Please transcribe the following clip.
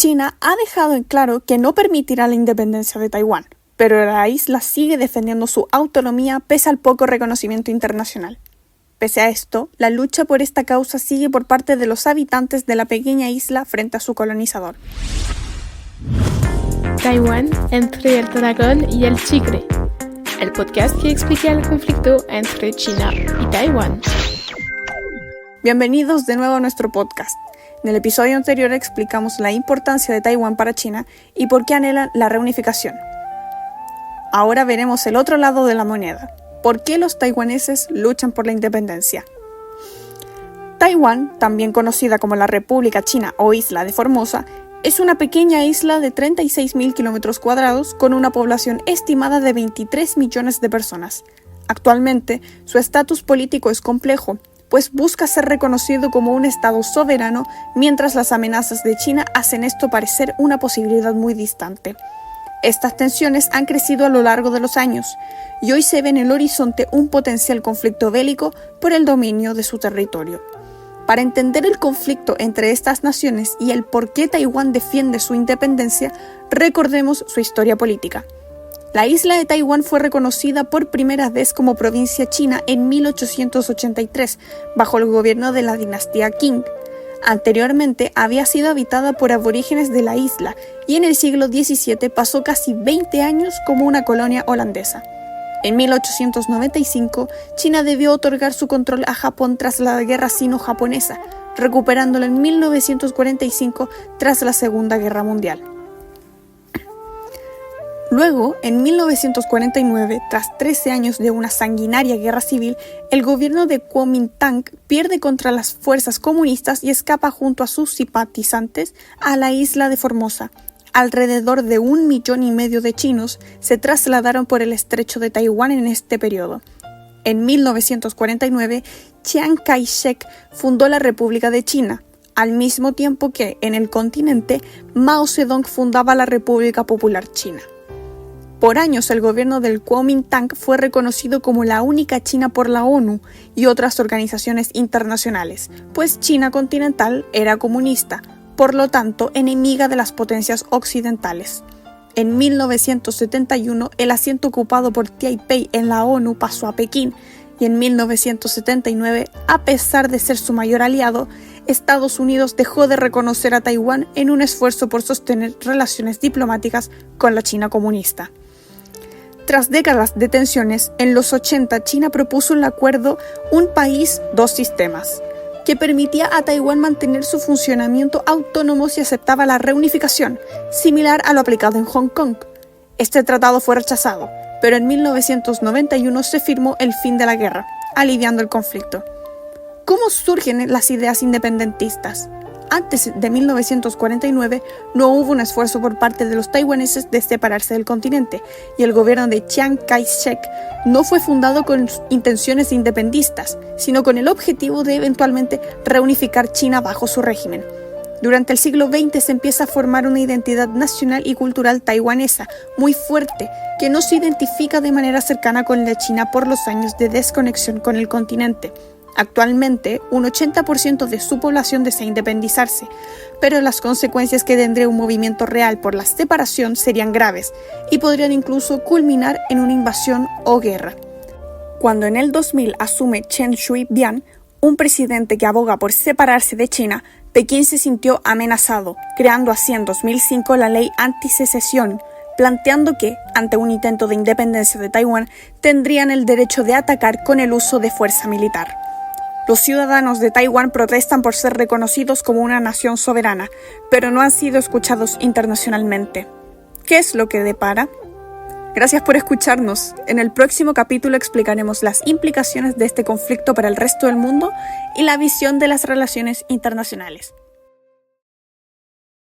China ha dejado en claro que no permitirá la independencia de Taiwán, pero la isla sigue defendiendo su autonomía pese al poco reconocimiento internacional. Pese a esto, la lucha por esta causa sigue por parte de los habitantes de la pequeña isla frente a su colonizador. Taiwán entre el dragón y el tigre. El podcast que explica el conflicto entre China y Taiwán. Bienvenidos de nuevo a nuestro podcast. En el episodio anterior explicamos la importancia de Taiwán para China y por qué anhelan la reunificación. Ahora veremos el otro lado de la moneda. ¿Por qué los taiwaneses luchan por la independencia? Taiwán, también conocida como la República China o Isla de Formosa, es una pequeña isla de 36.000 kilómetros cuadrados con una población estimada de 23 millones de personas. Actualmente, su estatus político es complejo, pues busca ser reconocido como un estado soberano, mientras las amenazas de China hacen esto parecer una posibilidad muy distante. Estas tensiones han crecido a lo largo de los años, y hoy se ve en el horizonte un potencial conflicto bélico por el dominio de su territorio. Para entender el conflicto entre estas naciones y el por qué Taiwán defiende su independencia, recordemos su historia política. La isla de Taiwán fue reconocida por primera vez como provincia china en 1883, bajo el gobierno de la dinastía Qing. Anteriormente había sido habitada por aborígenes de la isla y en el siglo XVII pasó casi 20 años como una colonia holandesa. En 1895, China debió otorgar su control a Japón tras la guerra sino-japonesa, recuperándolo en 1945 tras la Segunda Guerra Mundial. Luego, en 1949, tras 13 años de una sanguinaria guerra civil, el gobierno de Kuomintang pierde contra las fuerzas comunistas y escapa junto a sus simpatizantes a la isla de Formosa. Alrededor de 1,5 millones de chinos se trasladaron por el estrecho de Taiwán en este periodo. En 1949, Chiang Kai-shek fundó la República de China, al mismo tiempo que, en el continente, Mao Zedong fundaba la República Popular China. Por años, el gobierno del Kuomintang fue reconocido como la única China por la ONU y otras organizaciones internacionales, pues China continental era comunista, por lo tanto, enemiga de las potencias occidentales. En 1971, el asiento ocupado por Taipei en la ONU pasó a Pekín, y en 1979, a pesar de ser su mayor aliado, Estados Unidos dejó de reconocer a Taiwán en un esfuerzo por sostener relaciones diplomáticas con la China comunista. Tras décadas de tensiones, en los 80 China propuso el acuerdo Un país, dos sistemas, que permitía a Taiwán mantener su funcionamiento autónomo si aceptaba la reunificación, similar a lo aplicado en Hong Kong. Este tratado fue rechazado, pero en 1991 se firmó el fin de la guerra, aliviando el conflicto. ¿Cómo surgen las ideas independentistas? Antes de 1949 no hubo un esfuerzo por parte de los taiwaneses de separarse del continente, y el gobierno de Chiang Kai-shek no fue fundado con intenciones independistas, sino con el objetivo de eventualmente reunificar China bajo su régimen. Durante el siglo XX se empieza a formar una identidad nacional y cultural taiwanesa muy fuerte, que no se identifica de manera cercana con la China por los años de desconexión con el continente. Actualmente, un 80% de su población desea independizarse, pero las consecuencias que tendría un movimiento real por la separación serían graves y podrían incluso culminar en una invasión o guerra. Cuando en el 2000 asume Chen Shui-bian, un presidente que aboga por separarse de China, Pekín se sintió amenazado, creando así en 2005 la ley antisecesión, planteando que, ante un intento de independencia de Taiwán, tendrían el derecho de atacar con el uso de fuerza militar. Los ciudadanos de Taiwán protestan por ser reconocidos como una nación soberana, pero no han sido escuchados internacionalmente. ¿Qué es lo que depara? Gracias por escucharnos. En el próximo capítulo explicaremos las implicaciones de este conflicto para el resto del mundo y la visión de las relaciones internacionales.